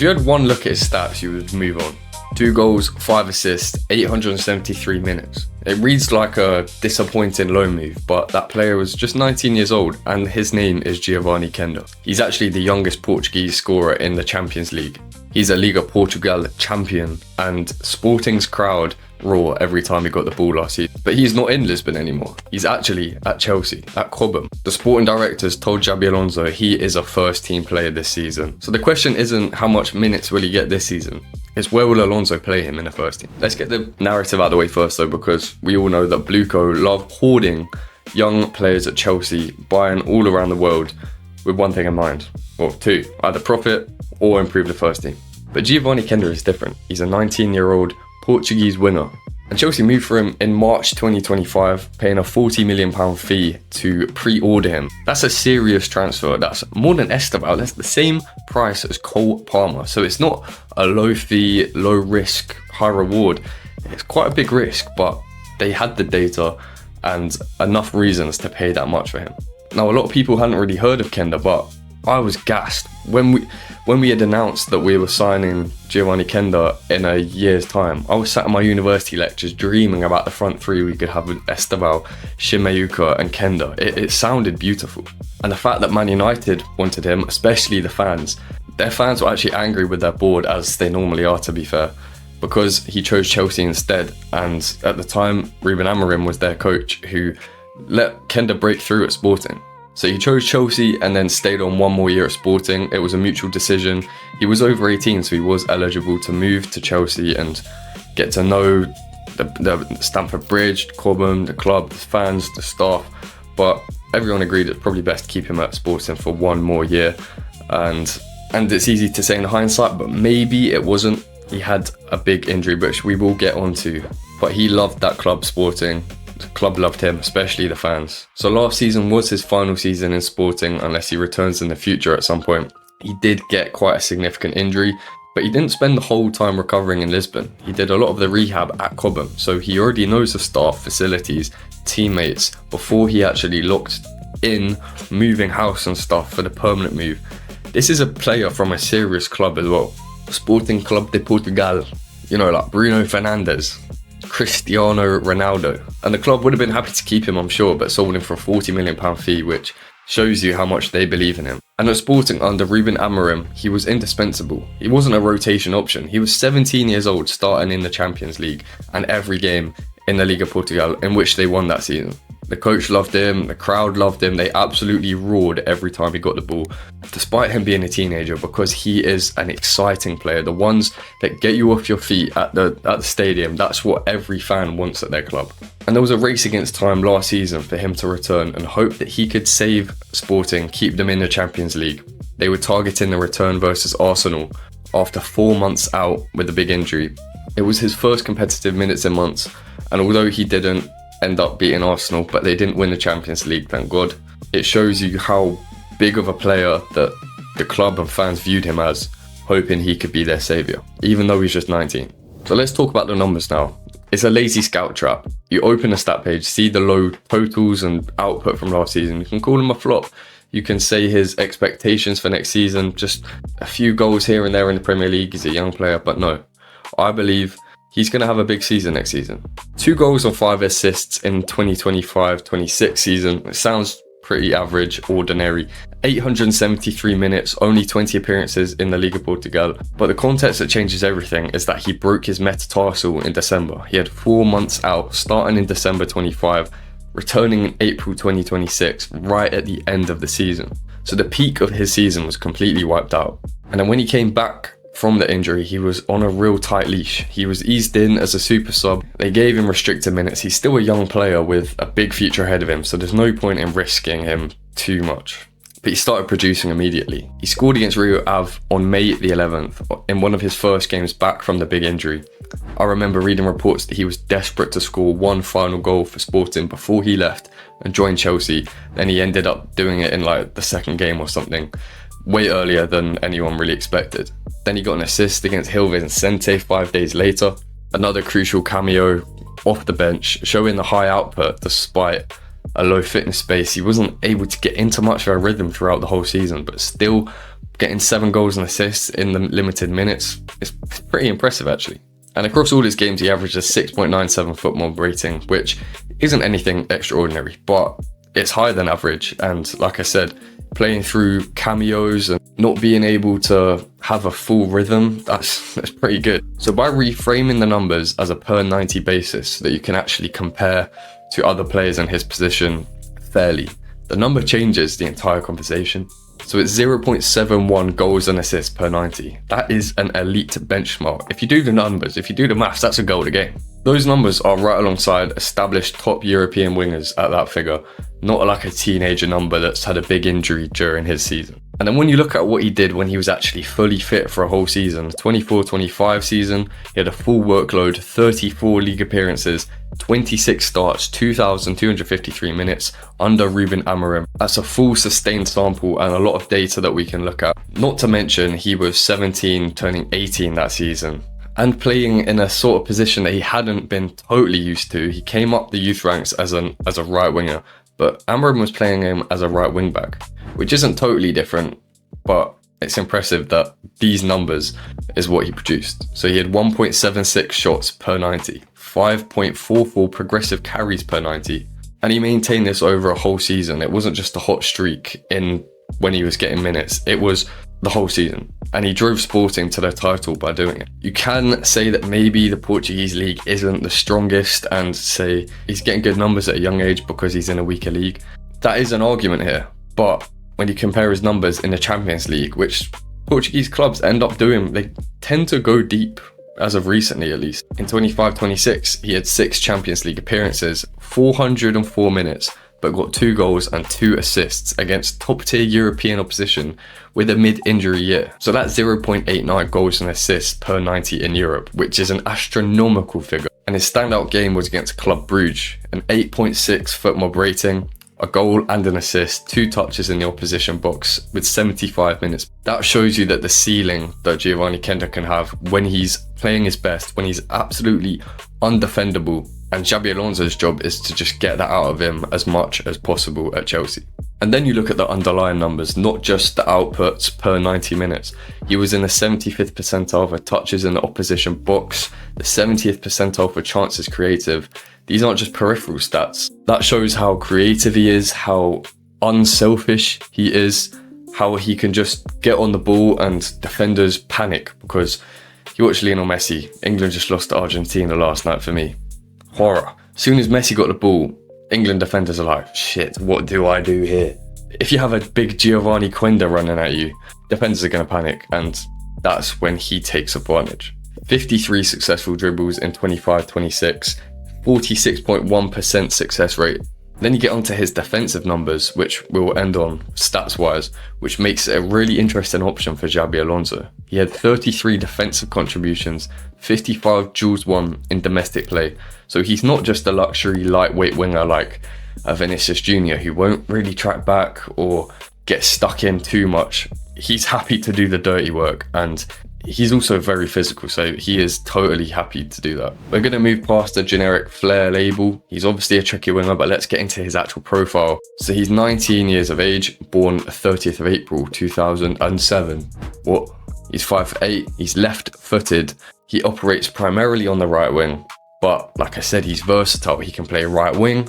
If you had one look at his stats, you would move on. 2 goals, 5 assists, 873 minutes. It reads like a disappointing loan move, but that player was just 19 years old and his name is Geovany Quenda. He's actually the youngest Portuguese scorer in the Champions League. He's a Liga Portugal champion and Sporting's crowd roar every time he got the ball last season. But he's not in Lisbon anymore. He's actually at Chelsea, at Cobham. The sporting directors told Xabi Alonso he is a first team player this season. So the question isn't how much minutes will he get this season, it's where will Alonso play him in the first team. Let's get the narrative out of the way first though, because we all know that Blueco love hoarding young players at Chelsea, buying all around the world with one thing in mind, or two, either profit or improve the first team. But Geovany Quenda is different. He's a 19-year-old Portuguese winner. And Chelsea moved for him in March 2025, paying a £40 million fee to pre-order him. That's a serious transfer. That's more than Esteval. That's the same price as Cole Palmer. So it's not a low fee, low risk, high reward. It's quite a big risk, but they had the data and enough reasons to pay that much for him. Now, a lot of people hadn't really heard of Quenda, but I was gassed when we had announced that we were signing Geovany Quenda in a year's time. I was sat in my university lectures dreaming about the front three we could have with Esteval, Shimeuka and Quenda. It sounded beautiful. And the fact that Man United wanted him, especially the fans, their fans were actually angry with their board, as they normally are to be fair, because he chose Chelsea instead. And at the time, Rúben Amorim was their coach who let Quenda break through at Sporting. So he chose Chelsea and then stayed on one more year at Sporting. It was a mutual decision. He was over 18, so he was eligible to move to Chelsea and get to know the Stamford Bridge, Cobham, the club, the fans, the staff. But everyone agreed it's probably best to keep him at Sporting for one more year. And it's easy to say in hindsight, but maybe it wasn't. He had a big injury, which we will get onto. But he loved that club, Sporting. The club loved him, especially the fans. So last season was his final season in Sporting, unless he returns in the future at some point. He did get quite a significant injury, but he didn't spend the whole time recovering in Lisbon. He did a lot of the rehab at Cobham, so he already knows the staff, facilities, teammates, before he actually looked in moving house and stuff for the permanent move. This is a player from a serious club as well. Sporting Club de Portugal, you know, like Bruno Fernandes, Cristiano Ronaldo. And the club would have been happy to keep him, I'm sure, but sold him for a £40 million fee, which shows you how much they believe in him. And at Sporting under Rúben Amorim, he was indispensable. He wasn't a rotation option. He was 17 years old, starting in the Champions League and every game in the Liga Portugal, in which they won that season. The coach loved him, the crowd loved him, they absolutely roared every time he got the ball, despite him being a teenager, because he is an exciting player. The ones that get you off your feet at the stadium, that's what every fan wants at their club. And there was a race against time last season for him to return and hope that he could save Sporting, keep them in the Champions League. They were targeting the return versus Arsenal after 4 months out with a big injury. It was his first competitive minutes in months, and although he didn't end up beating Arsenal, but they didn't win the Champions League, thank God. It shows you how big of a player that the club and fans viewed him as, hoping he could be their saviour, even though he's just 19. So let's talk about the numbers now. It's a lazy scout trap. You open a stat page, see the low totals and output from last season. You can call him a flop. You can say his expectations for next season, just a few goals here and there in the Premier League. He's a young player, but no. I believe he's going to have a big season next season. 2 goals and 5 assists in 2025-26 season. It sounds pretty average, ordinary. 873 minutes, only 20 appearances in the Liga Portugal. But the context that changes everything is that he broke his metatarsal in December. He had 4 months out, starting in December 25, returning in April 2026, right at the end of the season. So the peak of his season was completely wiped out. And then when he came back from the injury, he was on a real tight leash. He was eased in as a super sub. They gave him restricted minutes. He's still a young player with a big future ahead of him, so there's no point in risking him too much. But he started producing immediately. He scored against Rio Ave on May the 11th in one of his first games back from the big injury. I remember reading reports that he was desperate to score one final goal for Sporting before he left and joined Chelsea. Then he ended up doing it in like the second game or something, way earlier than anyone really expected. Then he got an assist against Gil Vicente 5 days later. Another crucial cameo off the bench, showing the high output despite a low fitness space. He wasn't able to get into much of a rhythm throughout the whole season, but still getting 7 goals and assists in the limited minutes is pretty impressive actually. And across all his games, he averaged a 6.97 football rating, which isn't anything extraordinary, but it's higher than average. And like I said, playing through cameos and not being able to have a full rhythm, that's pretty good. So by reframing the numbers as a per 90 basis so that you can actually compare to other players in his position fairly, the number changes the entire conversation. So it's 0.71 goals and assists per 90. That is an elite benchmark. If you do the numbers, if you do the maths, that's a goal a game. Those numbers are right alongside established top European wingers at that figure, not like a teenager number that's had a big injury during his season. And then when you look at what he did when he was actually fully fit for a whole season, 24-25 season, he had a full workload, 34 league appearances, 26 starts, 2,253 minutes under Rúben Amorim. That's a full sustained sample and a lot of data that we can look at. Not to mention he was 17 turning 18 that season and playing in a sort of position that he hadn't been totally used to. He came up the youth ranks as a right winger, but Amorim was playing him as a right wing back, which isn't totally different, but it's impressive that these numbers is what he produced. So he had 1.76 shots per 90, 5.44 progressive carries per 90, and he maintained this over a whole season. It wasn't just a hot streak in when he was getting minutes, it was the whole season, and he drove Sporting to their title by doing it. You can say that maybe the Portuguese league isn't the strongest and say he's getting good numbers at a young age because he's in a weaker league. That is an argument here, but when you compare his numbers in the Champions League, which Portuguese clubs end up doing, they tend to go deep, as of recently at least. In 25-26, he had 6 Champions League appearances, 404 minutes, but got 2 goals and 2 assists against top-tier European opposition with a mid-injury year. So that's 0.89 goals and assists per 90 in Europe, which is an astronomical figure. And his standout game was against Club Brugge, an 8.6 foot mob rating, a goal and an assist, 2 touches in the opposition box with 75 minutes. That shows you that the ceiling that Geovany Quenda can have when he's playing his best, when he's absolutely undefendable. And Xabi Alonso's job is to just get that out of him as much as possible at Chelsea. And then you look at the underlying numbers, not just the outputs per 90 minutes. He was in the 75th percentile for touches in the opposition box, the 70th percentile for chances creative. These aren't just peripheral stats. That shows how creative he is, how unselfish he is, how he can just get on the ball and defenders panic. Because you watch Lionel Messi, England just lost to Argentina last night for me. Horror. As soon as Messi got the ball, England defenders are like, shit, what do I do here? If you have a big Geovany Quenda running at you, defenders are going to panic, and that's when he takes advantage. 53 successful dribbles in 25-26, 46.1% success rate. Then you get onto his defensive numbers, which we'll end on stats-wise, which makes it a really interesting option for Xabi Alonso. He had 33 defensive contributions, 55 duels won in domestic play. So he's not just a luxury lightweight winger like a Vinicius Jr. who won't really track back or get stuck in too much. He's happy to do the dirty work, and he's also very physical, so he is totally happy to do that. We're going to move past the generic flair label. He's obviously a tricky winger, but let's get into his actual profile. So he's 19 years of age, born 30th of April 2007. What? He's 5'8", he's left-footed. He operates primarily on the right wing, but like I said, he's versatile. He can play right wing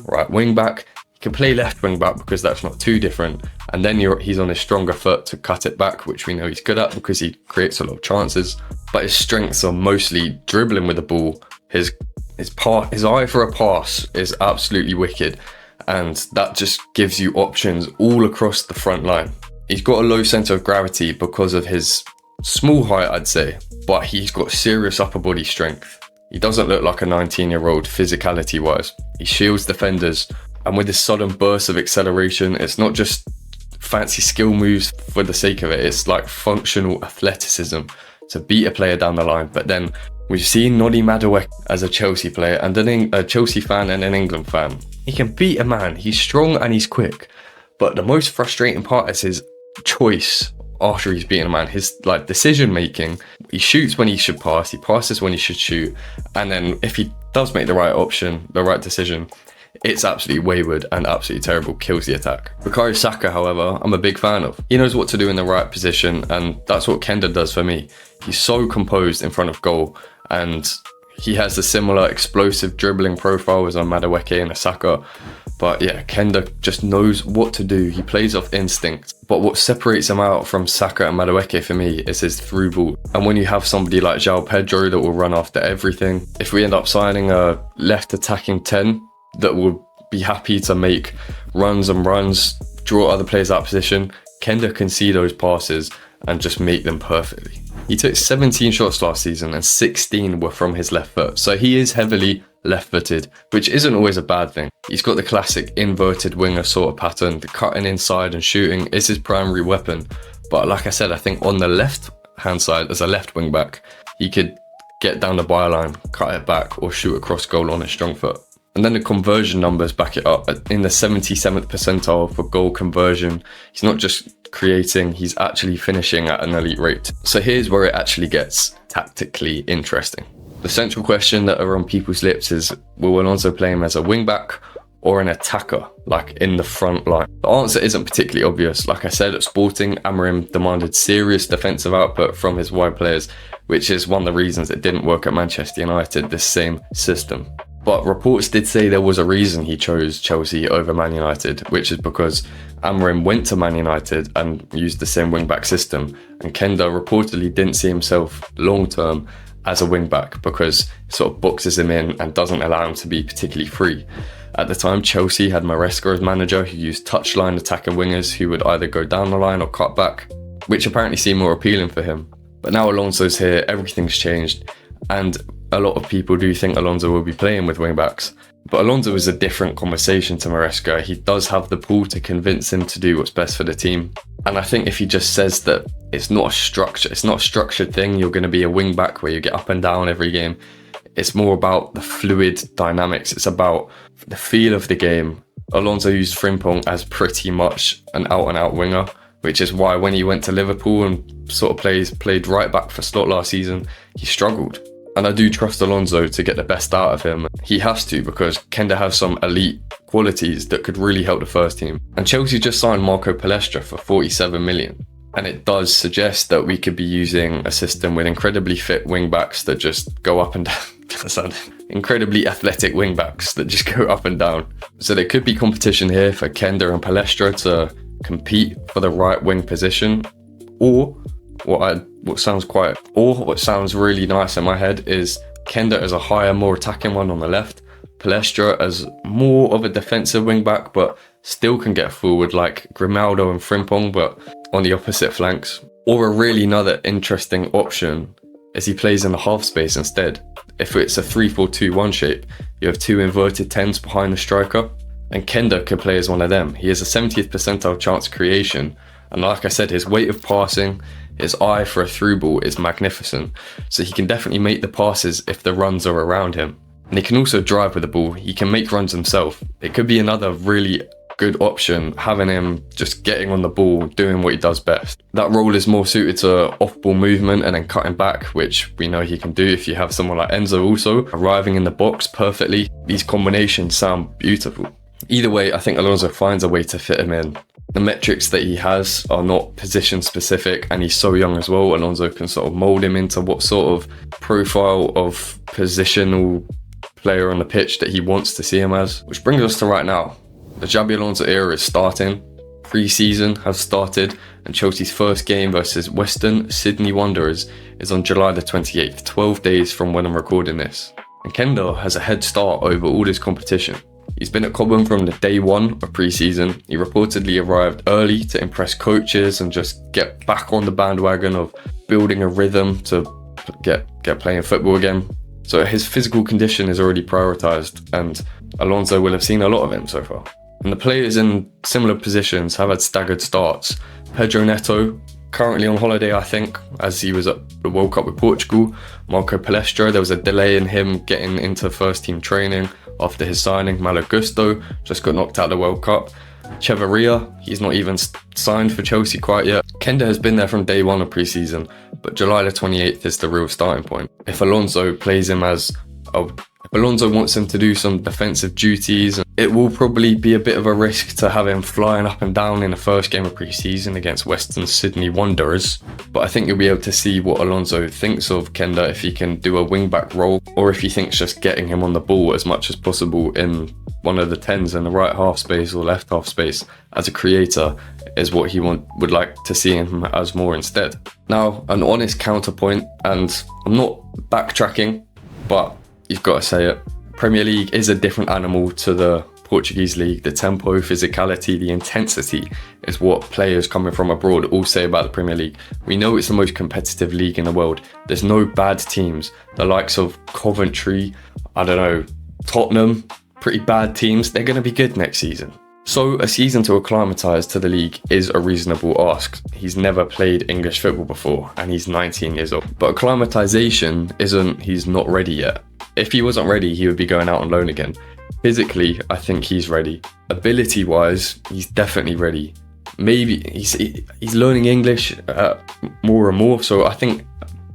back. He can play left wing back because that's not too different. And then he's on his stronger foot to cut it back, which we know he's good at because he creates a lot of chances. But his strengths are mostly dribbling with the ball. His eye for a pass is absolutely wicked, and that just gives you options all across the front line. He's got a low centre of gravity because of his small height, I'd say, but he's got serious upper body strength. He doesn't look like a 19-year-old physicality wise. He shields defenders, and with his sudden burst of acceleration, it's not just fancy skill moves for the sake of it, it's like functional athleticism to beat a player down the line. But then we've seen Noni Madueke as a Chelsea player and a Chelsea fan and an England fan. He can beat a man, he's strong and he's quick, but the most frustrating part is his choice after he's beaten a man, his decision making. He shoots when he should pass, he passes when he should shoot, and then if he does make the right option, the right decision, it's absolutely wayward and absolutely terrible, kills the attack. Bukayo Saka, however, I'm a big fan of. He knows what to do in the right position, and that's what Quenda does for me. He's so composed in front of goal, and he has a similar explosive dribbling profile as a Madueke and a Saka. But yeah, Quenda just knows what to do. He plays off instinct. But what separates him out from Saka and Madueke for me is his through ball. And when you have somebody like João Pedro that will run after everything, if we end up signing a left attacking 10 that will be happy to make runs and runs, draw other players out of position, Quenda can see those passes and just make them perfectly. He took 17 shots last season and 16 were from his left foot. So he is heavily left-footed, which isn't always a bad thing. He's got the classic inverted winger sort of pattern. The cutting inside and shooting is his primary weapon. But like I said, I think on the left-hand side, as a left wing-back, he could get down the byline, cut it back, or shoot across goal on his strong foot. And then the conversion numbers back it up. In the 77th percentile for goal conversion, he's not just creating, he's actually finishing at an elite rate. So here's where it actually gets tactically interesting. The central question that are on people's lips is, will Alonso play him as a wing-back or an attacker, like in the front line? The answer isn't particularly obvious. Like I said, at Sporting, Amorim demanded serious defensive output from his wide players, which is one of the reasons it didn't work at Manchester United, this same system. But reports did say there was a reason he chose Chelsea over Man United, which is because Amorim went to Man United and used the same wing-back system, and Quenda reportedly didn't see himself long-term as a wing-back because it sort of boxes him in and doesn't allow him to be particularly free. At the time, Chelsea had Maresca as manager, who used touchline attacking wingers who would either go down the line or cut back, which apparently seemed more appealing for him. But now Alonso's here, everything's changed, and a lot of people do think Alonso will be playing with wing-backs. But Alonso is a different conversation to Maresca. He does have the pull to convince him to do what's best for the team. And I think if he just says that it's not a structured thing, you're going to be a wing-back where you get up and down every game. It's more about the fluid dynamics. It's about the feel of the game. Alonso used Frimpong as pretty much an out-and-out winger, which is why when he went to Liverpool and sort of played right back for slot last season, he struggled. And I do trust Alonso to get the best out of him. He has to, because Quenda has some elite qualities that could really help the first team. And Chelsea just signed Marco Palestra for 47 million. And it does suggest that we could be using a system with incredibly fit wing-backs that just go up and down. Incredibly athletic wing-backs that just go up and down. So there could be competition here for Quenda and Palestra to compete for the right wing position. Or what sounds really nice in my head is Quenda as a higher, more attacking one on the left, Palestra as more of a defensive wing back, but still can get forward like Grimaldo and Frimpong, but on the opposite flanks. Or a really another interesting option is he plays in the half space instead. If it's a 3-4-2-1 shape, you have two inverted 10s behind the striker, and Quenda could play as one of them. He has a 70th percentile chance creation, and like I said, his weight of passing, his eye for a through ball is magnificent, so he can definitely make the passes if the runs are around him. And he can also drive with the ball, he can make runs himself. It could be another really good option, having him just getting on the ball, doing what he does best. That role is more suited to off-ball movement and then cutting back, which we know he can do if you have someone like Enzo also arriving in the box perfectly. These combinations sound beautiful. Either way, I think Alonso finds a way to fit him in. The metrics that he has are not position specific, and he's so young as well. Alonso can sort of mould him into what sort of profile of positional player on the pitch that he wants to see him as. Which brings us to right now. The Xabi Alonso era is starting. Pre-season has started, and Chelsea's first game versus Western Sydney Wanderers is on July the 28th, 12 days from when I'm recording this. And Quenda has a head start over all this competition. He's been at Cobham from the day one of pre-season. He reportedly arrived early to impress coaches and just get back on the bandwagon of building a rhythm to get playing football again. So his physical condition is already prioritised, and Alonso will have seen a lot of him so far. And the players in similar positions have had staggered starts. Pedro Neto, currently on holiday I think, as he was at the World Cup with Portugal. Marco Palestra, there was a delay in him getting into first team training after his signing. Malo Gusto just got knocked out of the World Cup. Cheverria, he's not even signed for Chelsea quite yet. Quenda has been there from day one of pre-season, but July the 28th is the real starting point. If Alonso plays him as a Alonso wants him to do some defensive duties. It will probably be a bit of a risk to have him flying up and down in the first game of pre-season against Western Sydney Wanderers, but I think you'll be able to see what Alonso thinks of Quenda if he can do a wing-back role, or if he thinks just getting him on the ball as much as possible in one of the 10s in the right half space or left half space as a creator is what he would like to see him as more instead. Now, an honest counterpoint, and I'm not backtracking, but you've got to say it. Premier League is a different animal to the Portuguese league. The tempo, physicality, the intensity is what players coming from abroad all say about the Premier League. We know it's the most competitive league in the world. There's no bad teams. The likes of Coventry, Tottenham, pretty bad teams. They're going to be good next season. So a season to acclimatise to the league is a reasonable ask. He's never played English football before and he's 19 years old. But acclimatisation isn't he's not ready yet. If he wasn't ready, he would be going out on loan again. Physically, I think he's ready. Ability-wise, he's definitely ready. Maybe he's learning English more and more, so I think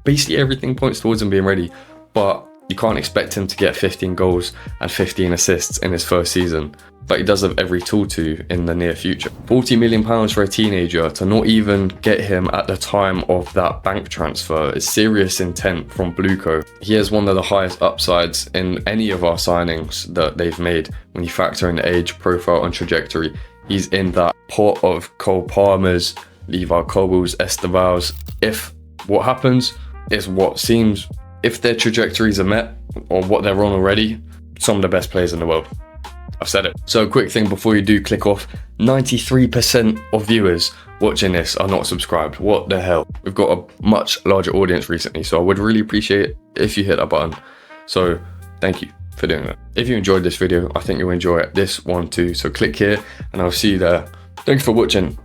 basically everything points towards him being ready. But you can't expect him to get 15 goals and 15 assists in his first season, but he does have every tool to in the near future. £40 million for a teenager to not even get him at the time of that bank transfer is serious intent from Blueco. He has one of the highest upsides in any of our signings that they've made when you factor in age, profile and trajectory. He's in that pot of Cole Palmers, Levi Cobbles, Estevals. If what happens is what seems, if their trajectories are met or what they're on already, some of the best players in the world. I've said it. So a quick thing before you do click off, 93% of viewers watching this are not subscribed. What the hell? We've got a much larger audience recently, so I would really appreciate it if you hit that button. So thank you for doing that. If you enjoyed this video, I think you'll enjoy this one too. So click here and I'll see you there. Thanks for watching.